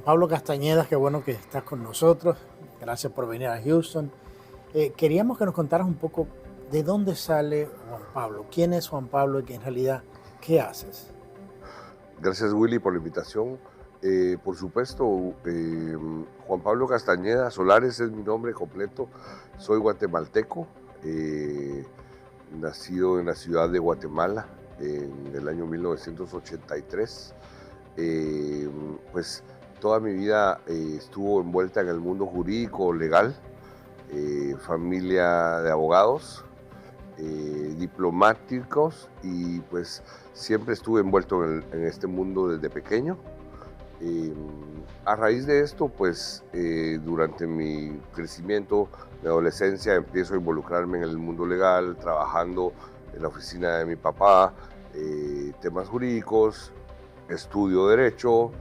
Pablo Castañeda, qué bueno que estás con nosotros. Gracias por venir a Houston. Queríamos que nos contaras un poco de dónde sale Juan Pablo, quién es Juan Pablo y que en realidad, ¿qué haces? Gracias, Willy, por la invitación. Por supuesto, Juan Pablo Castañeda Solares es mi nombre completo. Soy guatemalteco, nacido en la ciudad de Guatemala en el año 1983. Pues toda mi vida estuvo envuelta en el mundo jurídico, legal, familia de abogados, diplomáticos, y pues siempre estuve envuelto en este mundo desde pequeño. A raíz de esto, pues durante mi crecimiento, mi adolescencia, empiezo a involucrarme en el mundo legal, trabajando en la oficina de mi papá, temas jurídicos, estudio derecho,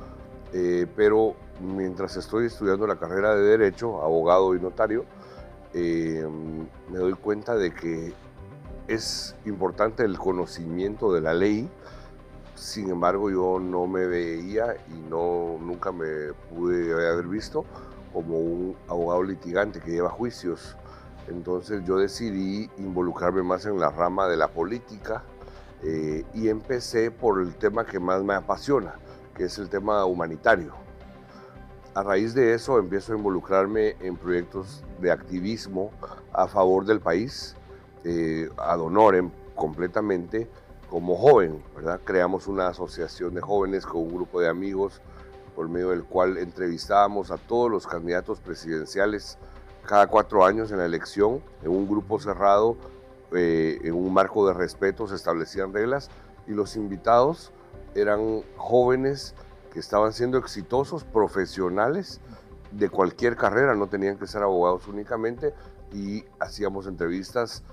pero mientras estoy estudiando la carrera de derecho, abogado y notario, me doy cuenta de que es importante el conocimiento de la ley. Sin embargo, yo no me veía y nunca me pude haber visto como un abogado litigante que lleva juicios. Entonces yo decidí involucrarme más en la rama de la política, y empecé por el tema que más me apasiona, que es el tema humanitario. A raíz de eso empiezo a involucrarme en proyectos de activismo a favor del país, ad honorem completamente, como joven, ¿verdad? Creamos una asociación de jóvenes con un grupo de amigos por medio del cual entrevistábamos a todos los candidatos presidenciales cada 4 años en la elección, en un grupo cerrado, en un marco de respeto se establecían reglas, y los invitados eran jóvenes que estaban siendo exitosos, profesionales de cualquier carrera, no tenían que ser abogados únicamente, y hacíamos entrevistas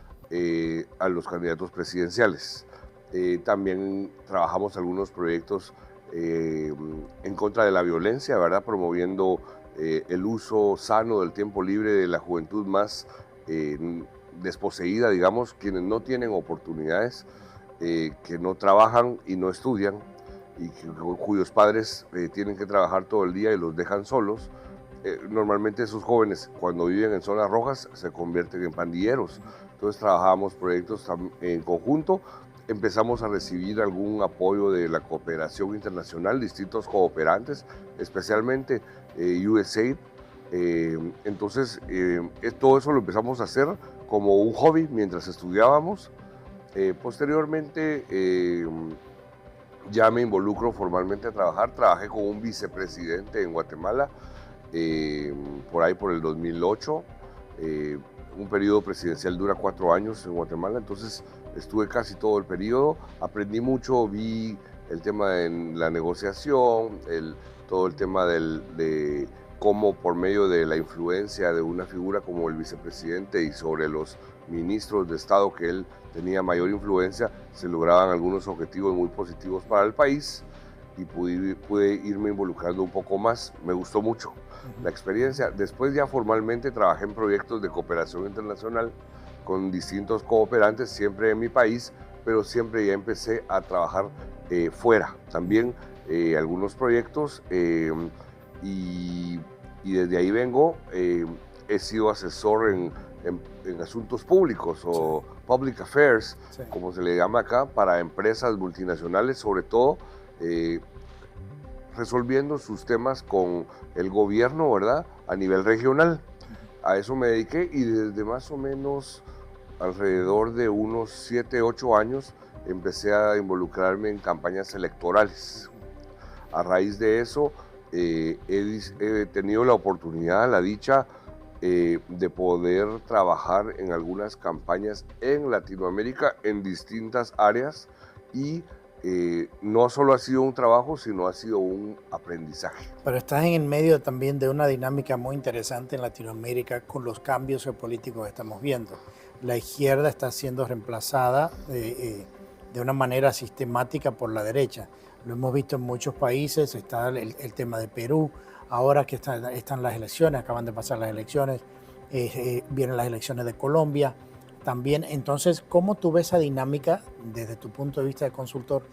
a los candidatos presidenciales. También trabajamos algunos proyectos en contra de la violencia, ¿verdad? Promoviendo el uso sano del tiempo libre de la juventud más desposeída, digamos, quienes no tienen oportunidades, que no trabajan y no estudian, y cuyos padres tienen que trabajar todo el día y los dejan solos. Normalmente esos jóvenes, cuando viven en zonas rojas, se convierten en pandilleros. Entonces trabajamos proyectos en conjunto. Empezamos a recibir algún apoyo de la cooperación internacional, distintos cooperantes, especialmente USAID. Entonces todo eso lo empezamos a hacer como un hobby mientras estudiábamos. Posteriormente ya me involucro formalmente a trabajar. Trabajé con un vicepresidente en Guatemala por ahí por el 2008. Un periodo presidencial dura 4 años en Guatemala, entonces estuve casi todo el periodo. Aprendí mucho, vi el tema de la negociación, todo el tema de cómo por medio de la influencia de una figura como el vicepresidente y sobre los ministros de Estado que él tenía mayor influencia, se lograban algunos objetivos muy positivos para el país, y pude irme involucrando un poco más. Me gustó mucho la experiencia. Después ya formalmente trabajé en proyectos de cooperación internacional con distintos cooperantes, siempre en mi país, pero siempre ya empecé a trabajar fuera. También algunos proyectos, y desde ahí vengo. He sido asesor en asuntos públicos o public affairs, como se le llama acá, para empresas multinacionales, sobre todo resolviendo sus temas con el gobierno, ¿verdad? A nivel regional. A eso me dediqué, y desde más o menos alrededor de unos 7, 8 años empecé a involucrarme en campañas electorales. A raíz de eso he tenido la oportunidad, la dicha de poder trabajar en algunas campañas en Latinoamérica en distintas áreas, y no solo ha sido un trabajo, sino ha sido un aprendizaje. Pero estás en el medio también de una dinámica muy interesante en Latinoamérica con los cambios geopolíticos que estamos viendo. La izquierda está siendo reemplazada de una manera sistemática por la derecha. Lo hemos visto en muchos países, está el tema de Perú, ahora que están las elecciones, acaban de pasar las elecciones, vienen las elecciones de Colombia también. Entonces, ¿cómo tú ves esa dinámica desde tu punto de vista de consultor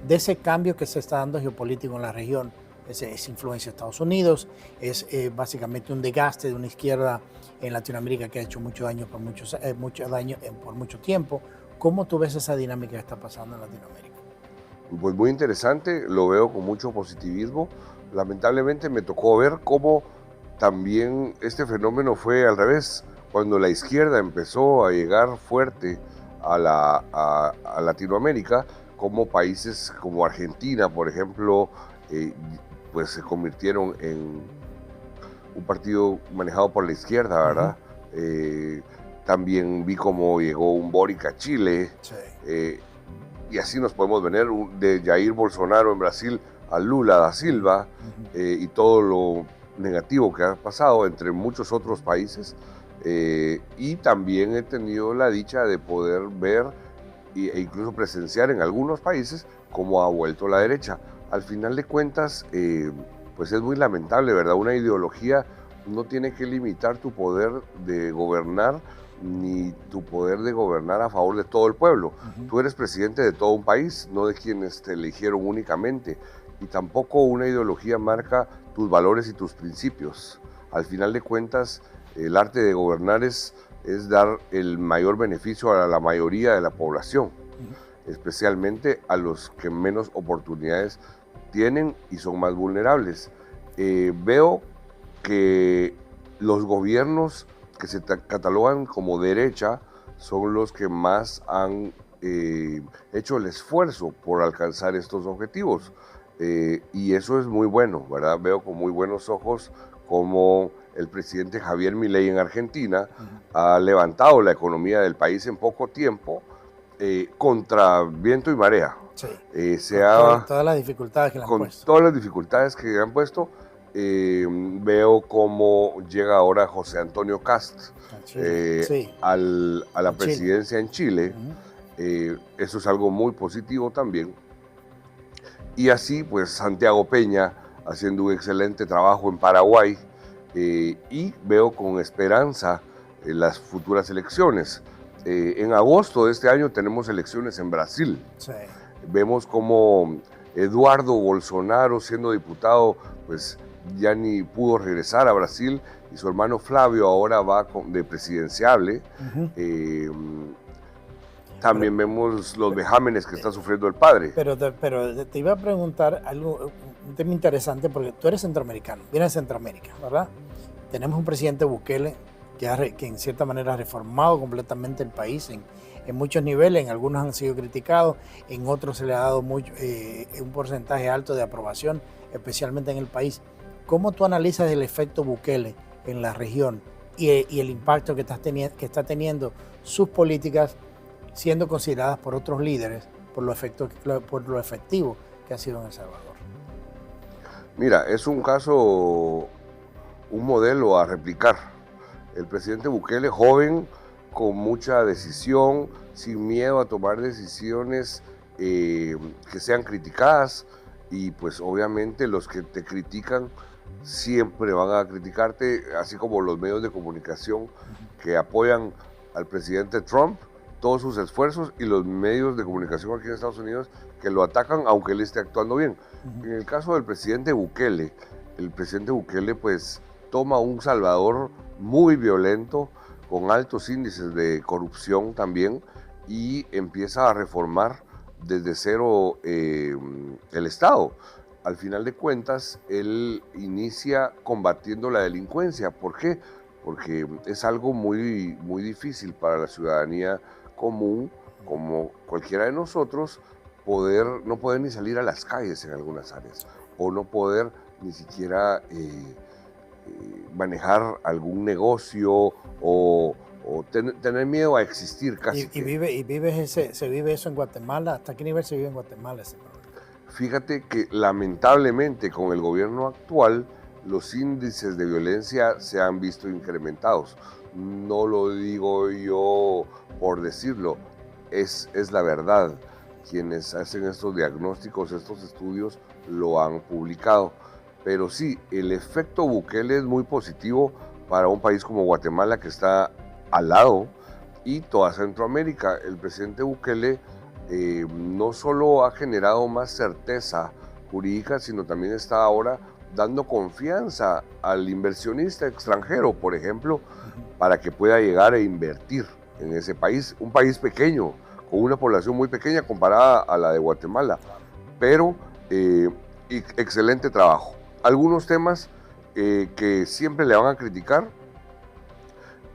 de ese cambio que se está dando geopolítico en la región es influencia de Estados Unidos, es básicamente un desgaste de una izquierda en Latinoamérica que ha hecho mucho daño por mucho tiempo. ¿Cómo tú ves esa dinámica que está pasando en Latinoamérica? Pues muy interesante, lo veo con mucho positivismo. Lamentablemente me tocó ver cómo también este fenómeno fue al revés. Cuando la izquierda empezó a llegar fuerte a Latinoamérica, como países como Argentina, por ejemplo, pues se convirtieron en un partido manejado por la izquierda, ¿verdad? También vi cómo llegó un Boric a Chile, Sí. Y así nos podemos venir de Jair Bolsonaro en Brasil a Lula da Silva, y todo lo negativo que ha pasado entre muchos otros países. Y también he tenido la dicha de poder ver e incluso presenciar en algunos países cómo ha vuelto la derecha. Al final de cuentas, pues es muy lamentable, ¿verdad? Una ideología no tiene que limitar tu poder de gobernar ni tu poder de gobernar a favor de todo el pueblo. Tú eres presidente de todo un país, no de quienes te eligieron únicamente. Y tampoco una ideología marca tus valores y tus principios. Al final de cuentas, el arte de gobernar es dar el mayor beneficio a la mayoría de la población, especialmente a los que menos oportunidades tienen y son más vulnerables. Veo que los gobiernos que se catalogan como derecha son los que más han hecho el esfuerzo por alcanzar estos objetivos. Y eso es muy bueno, ¿verdad? Veo con muy buenos ojos cómo el presidente Javier Milei en Argentina ha levantado la economía del país en poco tiempo, contra viento y marea. Sí. Todas las dificultades que le han puesto. Todas las dificultades que le han puesto. Veo cómo llega ahora José Antonio Cast a la presidencia en Chile. Eso es algo muy positivo también. Y así, pues, Santiago Peña haciendo un excelente trabajo en Paraguay, y veo con esperanza las futuras elecciones. En agosto de este año tenemos elecciones en Brasil. Sí. Vemos como Eduardo Bolsonaro, siendo diputado, pues ya ni pudo regresar a Brasil, y su hermano Flavio ahora va de presidenciable. También vemos los vejámenes que está sufriendo el padre. Pero te iba a preguntar algo, un tema interesante, porque tú eres centroamericano, vienes de Centroamérica, ¿verdad? Tenemos un presidente Bukele que en cierta manera ha reformado completamente el país en muchos niveles. En algunos han sido criticados, en otros se le ha dado un porcentaje alto de aprobación, especialmente en el país. ¿Cómo tú analizas el efecto Bukele en la región y el impacto que está teniendo sus políticas, siendo consideradas por otros líderes por lo efectivo que ha sido en El Salvador? Mira, es un caso, un modelo a replicar. El presidente Bukele, joven, con mucha decisión, sin miedo a tomar decisiones que sean criticadas, y pues obviamente los que te critican siempre van a criticarte, así como los medios de comunicación que apoyan al presidente Trump, todos sus esfuerzos, y los medios de comunicación aquí en Estados Unidos que lo atacan aunque él esté actuando bien. En el caso del presidente Bukele, el presidente Bukele pues toma un Salvador muy violento, con altos índices de corrupción también, y empieza a reformar desde cero el Estado. Al final de cuentas, él inicia combatiendo la delincuencia. ¿Por qué? Porque es algo muy, muy difícil para la ciudadanía común, como cualquiera de nosotros, no poder ni salir a las calles en algunas áreas, o no poder ni siquiera manejar algún negocio, o tener miedo a existir casi. Se vive eso en Guatemala. ¿Hasta qué nivel se vive en Guatemala ese problema? Fíjate que lamentablemente con el gobierno actual los índices de violencia se han visto incrementados. No lo digo yo por decirlo, es la verdad. Quienes hacen estos diagnósticos, estos estudios, lo han publicado. Pero sí, el efecto Bukele es muy positivo para un país como Guatemala, que está al lado, y toda Centroamérica. El presidente Bukele no solo ha generado más certeza jurídica, sino también está ahora dando confianza al inversionista extranjero, por ejemplo, para que pueda llegar a invertir en ese país, un país pequeño, con una población muy pequeña comparada a la de Guatemala, pero excelente trabajo. Algunos temas que siempre le van a criticar,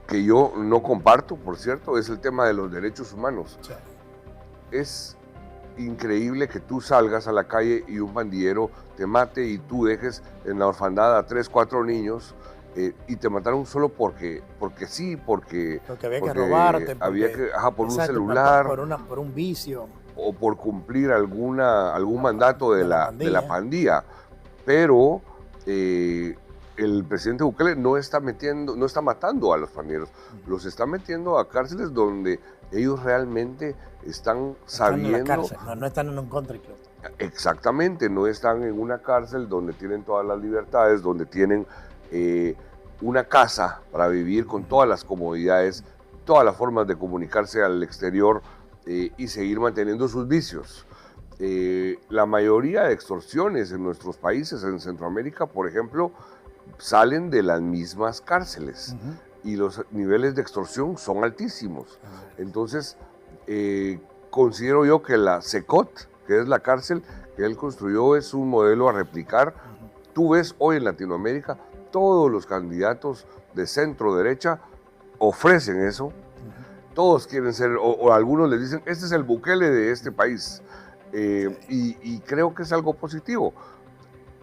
que yo no comparto, por cierto, es el tema de los derechos humanos. Sí. Es increíble que tú salgas a la calle y un pandillero te mate y tú dejes en la orfandad a 3, 4 niños y te mataron solo porque sí, porque había que robarte, había que, por un celular, por un vicio, o por cumplir algún mandato de la pandilla. Pero el presidente Bukele no está matando a los pandilleros, los está metiendo a cárceles donde ellos realmente están sabiendo. En la cárcel, no están en un country club. Exactamente, no están en una cárcel donde tienen todas las libertades, donde tienen una casa para vivir con todas las comodidades, todas las formas de comunicarse al exterior y seguir manteniendo sus vicios. La mayoría de extorsiones en nuestros países, en Centroamérica, por ejemplo, salen de las mismas cárceles y los niveles de extorsión son altísimos. Entonces, considero yo que la SECOT, que es la cárcel que él construyó, es un modelo a replicar. Tú ves hoy en Latinoamérica, todos los candidatos de centro-derecha ofrecen eso. Todos quieren ser, o algunos les dicen, este es el Bukele de este país. Y creo que es algo positivo.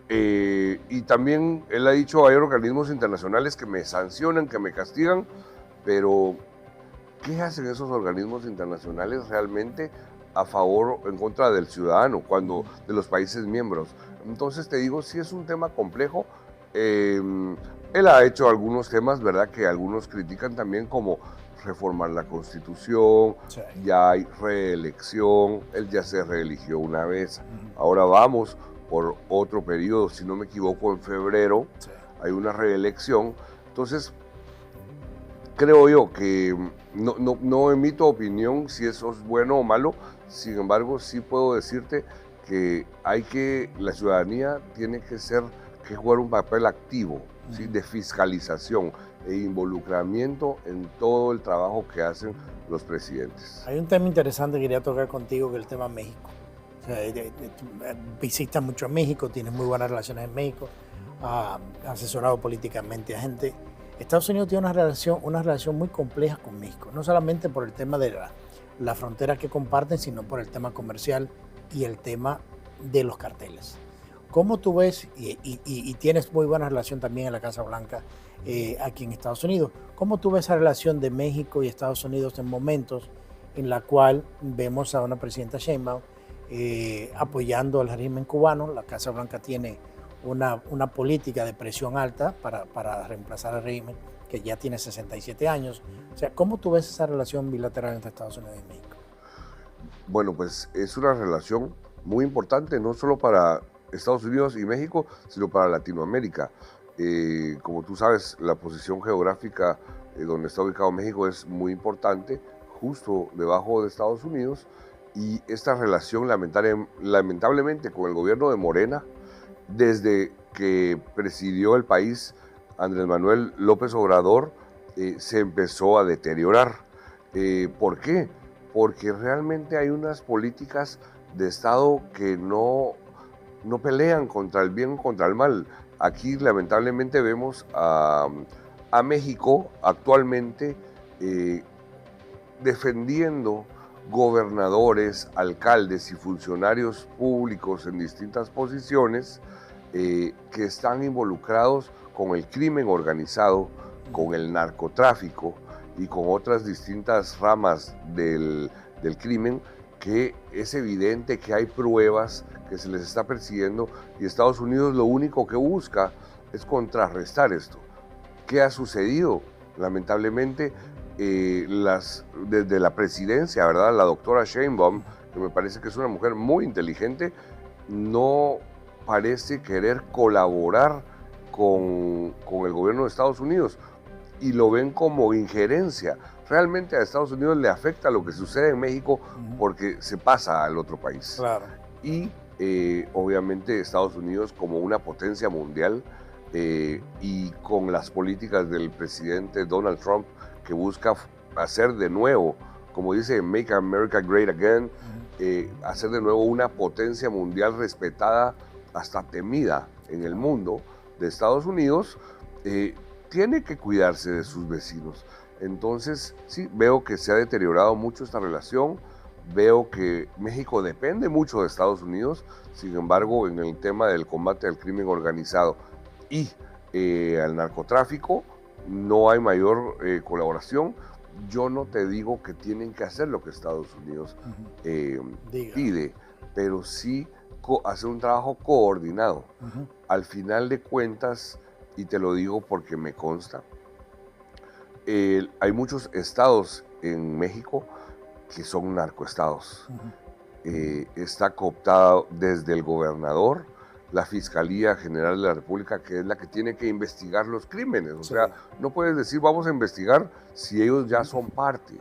Y también él ha dicho, hay organismos internacionales que me sancionan, que me castigan, pero ¿qué hacen esos organismos internacionales realmente a favor o en contra del ciudadano, de los países miembros? Entonces te digo, sí es un tema complejo. Él ha hecho algunos temas, ¿verdad?, que algunos critican también, como reformar la Constitución, sí. Ya hay reelección, él ya se reeligió una vez, ahora vamos por otro periodo, si no me equivoco, en febrero, sí. Hay una reelección. Entonces, creo yo que no emito opinión si eso es bueno o malo, sin embargo, sí puedo decirte que la ciudadanía tiene que jugar un papel activo, ¿sí?, de fiscalización e involucramiento en todo el trabajo que hacen los presidentes. Hay un tema interesante que quería tocar contigo, que es el tema México. O sea, visitas mucho a México, tienes muy buenas relaciones en México, asesorado políticamente a gente. Estados Unidos tiene una relación muy compleja con México, no solamente por el tema de la frontera que comparten, sino por el tema comercial y el tema de los carteles. ¿Cómo tú ves, y tienes muy buena relación también en la Casa Blanca aquí en Estados Unidos, cómo tú ves esa relación de México y Estados Unidos en momentos en la cual vemos a una presidenta Sheinbaum apoyando al régimen cubano? La Casa Blanca tiene una política de presión alta para reemplazar al régimen que ya tiene 67 años. O sea, ¿cómo tú ves esa relación bilateral entre Estados Unidos y México? Bueno, pues es una relación muy importante, no solo para Estados Unidos y México, sino para Latinoamérica. Como tú sabes, la posición geográfica donde está ubicado México es muy importante, justo debajo de Estados Unidos, y esta relación lamentablemente con el gobierno de Morena, desde que presidió el país Andrés Manuel López Obrador, se empezó a deteriorar. ¿Por qué? Porque realmente hay unas políticas de Estado que no pelean contra el bien o contra el mal. Aquí lamentablemente vemos a México actualmente defendiendo gobernadores, alcaldes y funcionarios públicos en distintas posiciones que están involucrados con el crimen organizado, con el narcotráfico y con otras distintas ramas del crimen, que es evidente que hay pruebas que se les está persiguiendo, y Estados Unidos lo único que busca es contrarrestar esto. ¿Qué ha sucedido? Lamentablemente, desde la presidencia, ¿verdad?, la doctora Sheinbaum, que me parece que es una mujer muy inteligente, no parece querer colaborar con el gobierno de Estados Unidos, y lo ven como injerencia. Realmente a Estados Unidos le afecta lo que sucede en México porque se pasa al otro país. Claro. Y obviamente Estados Unidos como una potencia mundial y con las políticas del presidente Donald Trump que busca hacer de nuevo, como dice, Make America Great Again, hacer de nuevo una potencia mundial respetada, hasta temida en el mundo de Estados Unidos, tiene que cuidarse de sus vecinos. Entonces, sí, veo que se ha deteriorado mucho esta relación, veo que México depende mucho de Estados Unidos, sin embargo, en el tema del combate al crimen organizado y al narcotráfico, no hay mayor colaboración. Yo no te digo que tienen que hacer lo que Estados Unidos pide, pero sí hacer un trabajo coordinado. Al final de cuentas, y te lo digo porque me consta, hay muchos estados en México que son narcoestados. Está cooptado desde el gobernador, la Fiscalía General de la República, que es la que tiene que investigar los crímenes. O sea, no puedes decir vamos a investigar si ellos ya son parte,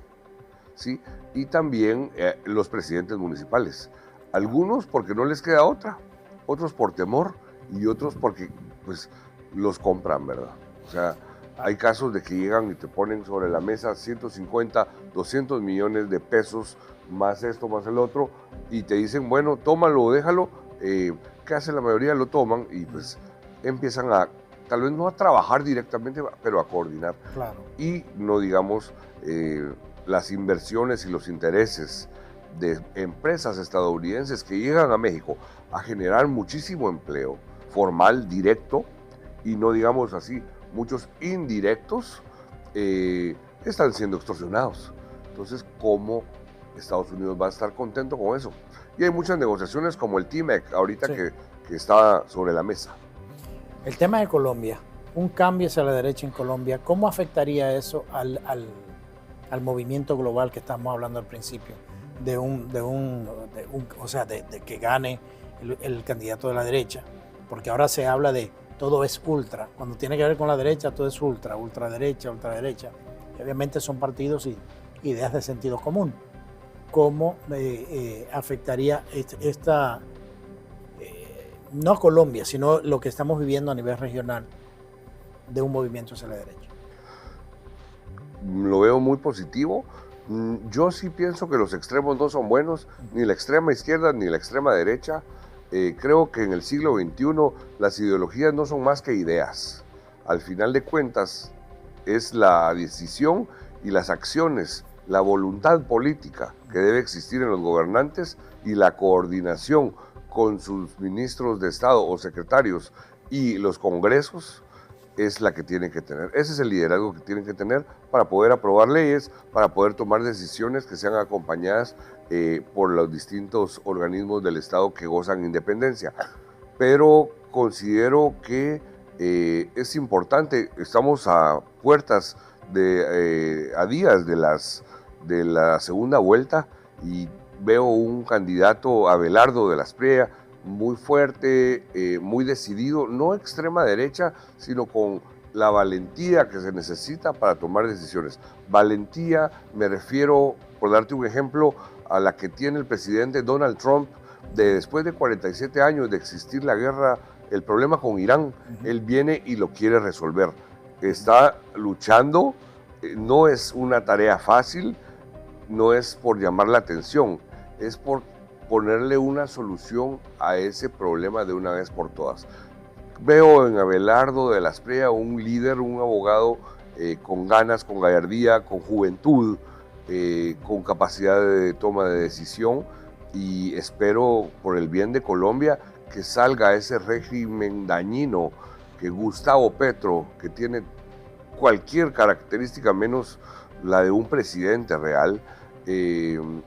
¿sí? Y también los presidentes municipales. Algunos porque no les queda otra, otros por temor y otros porque pues los compran, ¿verdad? O sea, hay casos de que llegan y te ponen sobre la mesa 150, 200 millones de pesos, más esto, más el otro, y te dicen, bueno, tómalo o déjalo. ¿Qué hace la mayoría? Lo toman y pues empiezan a, tal vez no a trabajar directamente, pero a coordinar. Claro. Y no digamos las inversiones y los intereses de empresas estadounidenses que llegan a México a generar muchísimo empleo formal, directo, y no digamos así, muchos indirectos están siendo extorsionados. Entonces, ¿cómo Estados Unidos va a estar contento con eso? Y hay muchas negociaciones como el TMEC ahorita que está sobre la mesa. El tema de Colombia, un cambio hacia la derecha en Colombia, ¿cómo afectaría eso al movimiento global que estamos hablando al principio? De que gane el candidato de la derecha, porque ahora se habla de todo es ultra, cuando tiene que ver con la derecha todo es ultraderecha, y obviamente son partidos y ideas de sentido común. ¿Cómo afectaría esta, no Colombia, sino lo que estamos viviendo a nivel regional de un movimiento hacia la derecha? Lo veo muy positivo. Yo sí pienso que los extremos no son buenos, ni la extrema izquierda ni la extrema derecha. Creo que en el siglo XXI las ideologías no son más que ideas. Al final de cuentas es la decisión y las acciones, la voluntad política que debe existir en los gobernantes y la coordinación con sus ministros de Estado o secretarios y los congresos es la que tienen que tener. Ese es el liderazgo que tienen que tener para poder aprobar leyes, para poder tomar decisiones que sean acompañadas por los distintos organismos del Estado que gozan independencia. Pero considero que es importante, estamos a puertas a días de la segunda vuelta y veo un candidato, Abelardo de la Espriella, muy fuerte, muy decidido, no extrema derecha, sino con la valentía que se necesita para tomar decisiones. Valentía, me refiero, por darte un ejemplo, a la que tiene el presidente Donald Trump, después de 47 años de existir la guerra, el problema con Irán, él viene y lo quiere resolver. Está luchando, no es una tarea fácil, no es por llamar la atención, es por ponerle una solución a ese problema de una vez por todas. Veo en Abelardo de la Espriella un líder, un abogado con ganas, con gallardía, con juventud, con capacidad de toma de decisión, y espero por el bien de Colombia que salga ese régimen dañino que Gustavo Petro, que tiene cualquier característica menos la de un presidente real,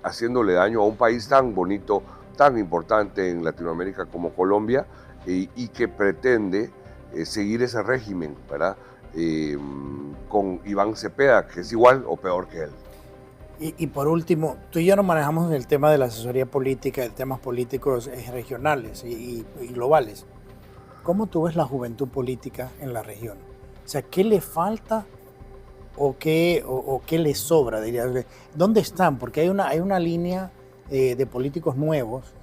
haciéndole daño a un país tan bonito, tan importante en Latinoamérica como Colombia, y que pretende seguir ese régimen, ¿verdad? Con Iván Cepeda, que es igual o peor que él. Y por último, tú y yo nos manejamos el tema de la asesoría política, de temas políticos regionales y globales. ¿Cómo tú ves la juventud política en la región? O sea, ¿qué le falta o qué le sobra, diría? ¿Dónde están? Porque hay una línea de políticos nuevos,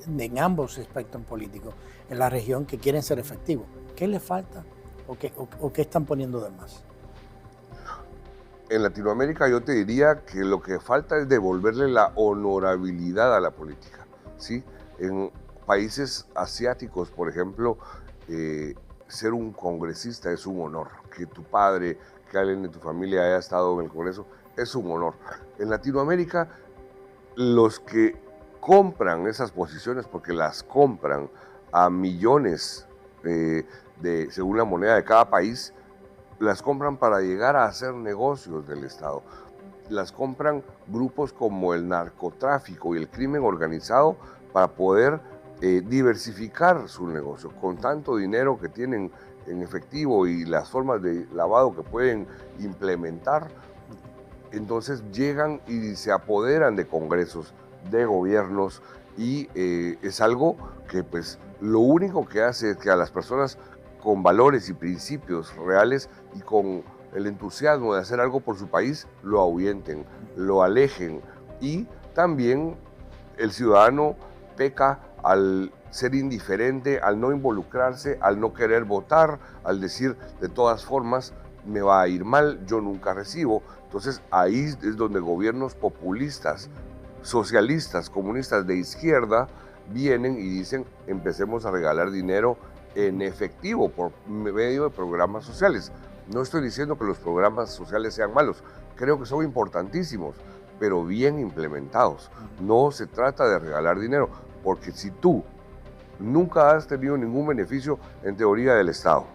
en ambos espectros políticos en la región que quieren ser efectivos. ¿Qué les falta o qué están poniendo de más? En Latinoamérica yo te diría que lo que falta es devolverle la honorabilidad a la política, ¿sí? En países asiáticos, por ejemplo, ser un congresista es un honor. Que tu padre, que alguien de tu familia haya estado en el Congreso, es un honor. En Latinoamérica, los que compran esas posiciones, porque las compran a millones según la moneda de cada país, las compran para llegar a hacer negocios del Estado. Las compran grupos como el narcotráfico y el crimen organizado para poder diversificar su negocio. Con tanto dinero que tienen en efectivo y las formas de lavado que pueden implementar, entonces llegan y se apoderan de congresos, de gobiernos, y es algo que pues lo único que hace es que a las personas con valores y principios reales y con el entusiasmo de hacer algo por su país, lo ahuyenten, lo alejen. Y también el ciudadano peca al ser indiferente, al no involucrarse, al no querer votar, al decir de todas formas me va a ir mal, yo nunca recibo. Entonces ahí es donde gobiernos populistas, socialistas, comunistas de izquierda vienen y dicen empecemos a regalar dinero en efectivo por medio de programas sociales. No estoy diciendo que los programas sociales sean malos, creo que son importantísimos, pero bien implementados. No se trata de regalar dinero, porque si tú nunca has tenido ningún beneficio en teoría del Estado,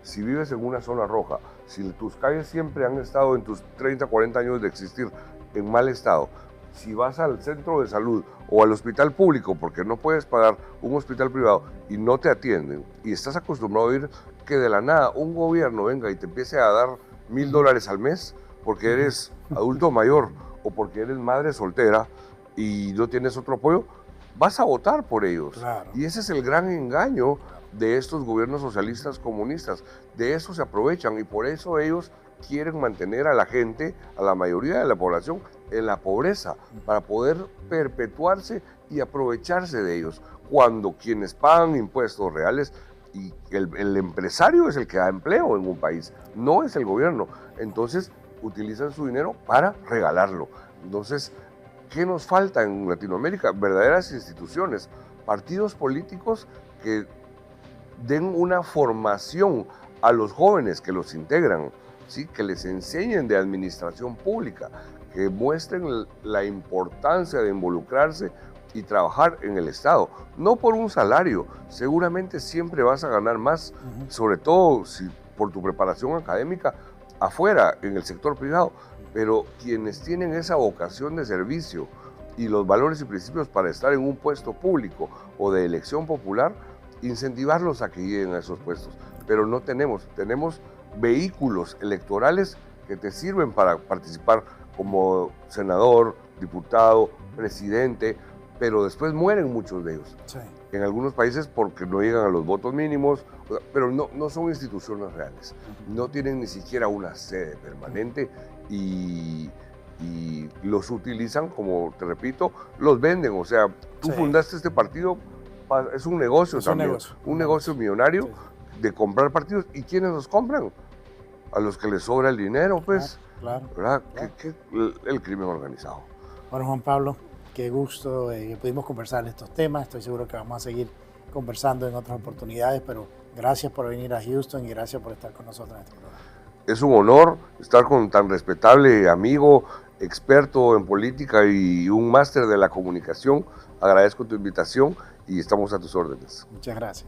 si vives en una zona roja, si tus calles siempre han estado en tus 30, 40 años de existir en mal estado, si vas al centro de salud o al hospital público porque no puedes pagar un hospital privado y no te atienden y estás acostumbrado a ir que de la nada un gobierno venga y te empiece a dar $1,000 al mes porque eres adulto mayor o porque eres madre soltera y no tienes otro apoyo, vas a votar por ellos. Claro. Y ese es el gran engaño de estos gobiernos socialistas comunistas. De eso se aprovechan y por eso ellos quieren mantener a la gente, a la mayoría de la población, en la pobreza, para poder perpetuarse y aprovecharse de ellos, cuando quienes pagan impuestos reales y el empresario es el que da empleo en un país, no es el gobierno. Entonces utilizan su dinero para regalarlo. Entonces, ¿qué nos falta en Latinoamérica? Verdaderas instituciones, partidos políticos que den una formación a los jóvenes que los integran, ¿sí? Que les enseñen de administración pública, que muestren la importancia de involucrarse y trabajar en el Estado, no por un salario, seguramente siempre vas a ganar más, sobre todo si por tu preparación académica afuera, en el sector privado, pero quienes tienen esa vocación de servicio y los valores y principios para estar en un puesto público o de elección popular, incentivarlos a que lleguen a esos puestos, pero no tenemos vehículos electorales que te sirven para participar como senador, diputado, presidente, pero después mueren muchos de ellos. Sí. En algunos países porque no llegan a los votos mínimos, pero no son instituciones reales, no tienen ni siquiera una sede permanente y los utilizan, como te repito, los venden. O sea, tú fundaste este partido, es un negocio también, un negocio millonario de comprar partidos. ¿Y quiénes los compran? A los que les sobra el dinero, pues. Claro. ¿Verdad? Claro. El crimen organizado. Bueno, Juan Pablo, qué gusto que pudimos conversar de estos temas. Estoy seguro que vamos a seguir conversando en otras oportunidades, pero gracias por venir a Houston y gracias por estar con nosotros en este programa. Es un honor estar con tan respetable amigo, experto en política y un máster de la comunicación. Agradezco tu invitación y estamos a tus órdenes. Muchas gracias.